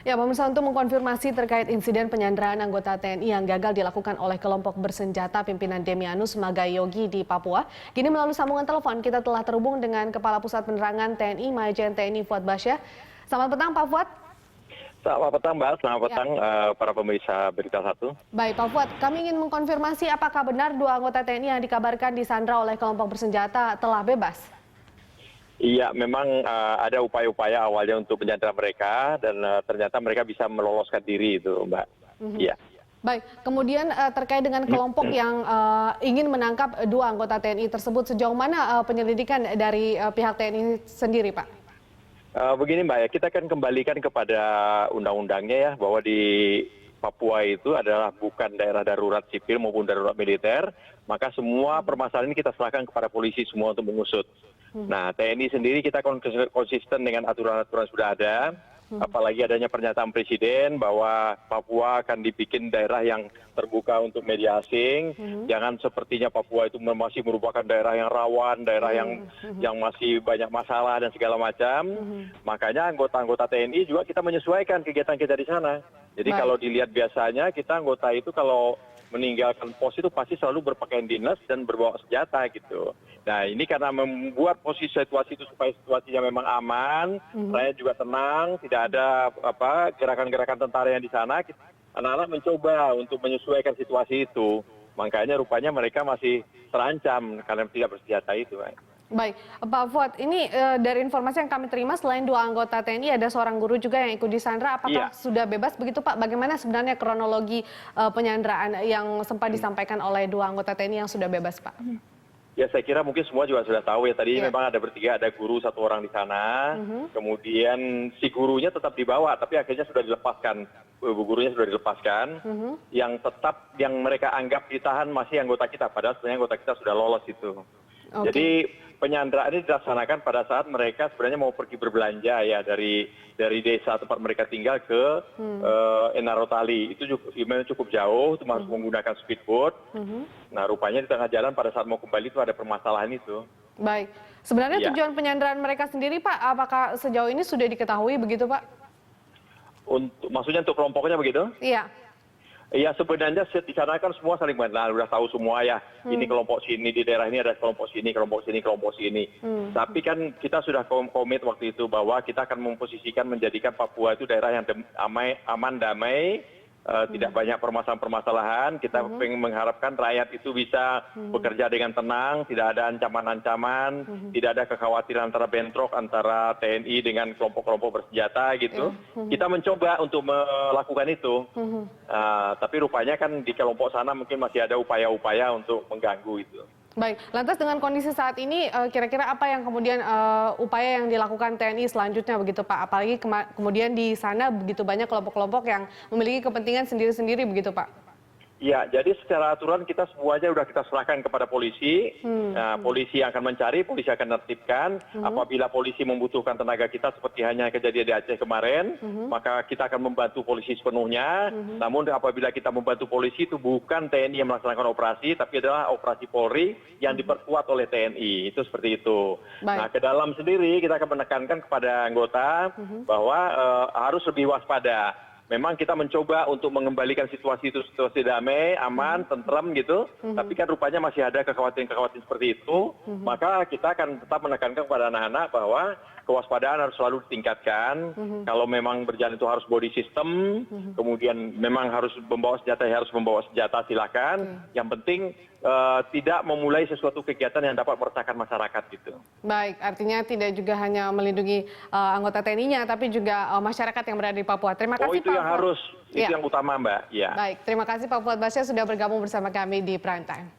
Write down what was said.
Ya, pemirsa, untuk mengkonfirmasi terkait insiden penyanderaan anggota TNI yang gagal dilakukan oleh kelompok bersenjata pimpinan Demianus Magayogi di Papua, kini melalui sambungan telepon kita telah terhubung dengan Kepala Pusat Penerangan TNI Majen TNI Fuad Basyah. Selamat petang, Pak Fuad. Selamat petang, Mbak. Selamat petang para pemirsa Berita Satu. Baik, Pak Fuad, kami ingin mengkonfirmasi apakah benar dua anggota TNI yang dikabarkan disandra oleh kelompok bersenjata telah bebas? Iya, memang ada upaya-upaya awalnya untuk menyandera mereka dan ternyata mereka bisa meloloskan diri itu, Mbak. Iya. Baik, kemudian terkait dengan kelompok yang ingin menangkap dua anggota TNI tersebut, sejauh mana penyelidikan dari pihak TNI sendiri, Pak? Begini, Mbak, ya, kita akan kembalikan kepada undang-undangnya ya, bahwa di Papua itu adalah bukan daerah darurat sipil maupun darurat militer, maka semua permasalahan ini kita serahkan kepada polisi semua untuk mengusut. Nah, TNI sendiri kita konsisten dengan aturan-aturan sudah ada, apalagi adanya pernyataan Presiden bahwa Papua akan dibikin daerah yang terbuka untuk media asing, jangan sepertinya Papua itu masih merupakan daerah yang rawan, daerah yang masih banyak masalah dan segala macam. Makanya anggota-anggota TNI juga kita menyesuaikan kegiatan kita di sana. Jadi kalau dilihat biasanya kita anggota itu kalau meninggalkan pos itu pasti selalu berpakaian dinas dan berbawa senjata gitu. Nah, ini karena membuat posisi situasi itu supaya situasinya memang aman, rakyat juga tenang, tidak ada gerakan-gerakan tentara yang di sana. Anak-anak mencoba untuk menyesuaikan situasi itu. Makanya rupanya mereka masih terancam karena tidak bersenjata itu. Baik, Pak Fuad, ini dari informasi yang kami terima selain dua anggota TNI ada seorang guru juga yang ikut disandra. Apakah sudah bebas begitu, Pak? Bagaimana sebenarnya kronologi penyanderaan yang sempat disampaikan oleh dua anggota TNI yang sudah bebas, Pak? Ya, saya kira mungkin semua juga sudah tahu ya. Tadi memang ada bertiga, ada guru satu orang di sana. Kemudian si gurunya tetap dibawa, tapi akhirnya sudah dilepaskan. Bu gurunya sudah dilepaskan. Yang tetap yang mereka anggap ditahan masih anggota kita, padahal sebenarnya anggota kita sudah lolos itu. Jadi penyanderaan ini dilaksanakan pada saat mereka sebenarnya mau pergi berbelanja ya dari desa tempat mereka tinggal ke Enarotali. Itu memang cukup jauh, itu harus menggunakan speedboat. Nah, rupanya di tengah jalan pada saat mau kembali itu ada permasalahan itu. Baik, sebenarnya tujuan penyanderaan mereka sendiri, Pak, apakah sejauh ini sudah diketahui begitu, Pak? Maksudnya untuk kelompoknya begitu? Iya. Ya, sebenarnya di sana kan semua saling mengenal, udah tahu semua ya. Ini kelompok sini, di daerah ini ada kelompok sini, kelompok sini, kelompok sini. Tapi kan kita sudah komit waktu itu bahwa kita akan memposisikan menjadikan Papua itu daerah yang aman, damai, tidak banyak permasalahan-permasalahan. Kita mengharapkan rakyat itu bisa bekerja dengan tenang, tidak ada ancaman-ancaman, tidak ada kekhawatiran antara bentrok antara TNI dengan kelompok-kelompok bersenjata gitu. Kita mencoba untuk melakukan itu, tapi rupanya kan di kelompok sana mungkin masih ada upaya-upaya untuk mengganggu itu. Baik, lantas dengan kondisi saat ini kira-kira apa yang kemudian upaya yang dilakukan TNI selanjutnya begitu, Pak? Apalagi kemudian di sana begitu banyak kelompok-kelompok yang memiliki kepentingan sendiri-sendiri begitu, Pak? Ya, jadi secara aturan kita semuanya sudah kita serahkan kepada polisi. Nah, polisi yang akan mencari, polisi akan menertibkan. Apabila polisi membutuhkan tenaga kita seperti hanya kejadian di Aceh kemarin, maka kita akan membantu polisi sepenuhnya. Namun apabila kita membantu polisi itu bukan TNI yang melaksanakan operasi, tapi adalah operasi Polri yang diperkuat oleh TNI. Itu seperti itu. Nah, ke dalam sendiri kita akan menekankan kepada anggota bahwa harus lebih waspada. Memang kita mencoba untuk mengembalikan situasi itu situasi damai, aman, tentram gitu. Tapi kan rupanya masih ada kekhawatiran-kekhawatiran seperti itu. Maka kita akan tetap menekankan kepada anak-anak bahwa kewaspadaan harus selalu ditingkatkan. Kalau memang berjalan itu harus body system, kemudian memang harus membawa senjata, silakan. Yang penting tidak memulai sesuatu kegiatan yang dapat meresahkan masyarakat gitu. Baik, artinya tidak juga hanya melindungi anggota TNI-nya, tapi juga masyarakat yang berada di Papua. Terima kasih, itu yang harus, itu yang utama, Mbak. Ya. Baik, terima kasih Pak Fuad Basyah sudah bergabung bersama kami di Prime Time.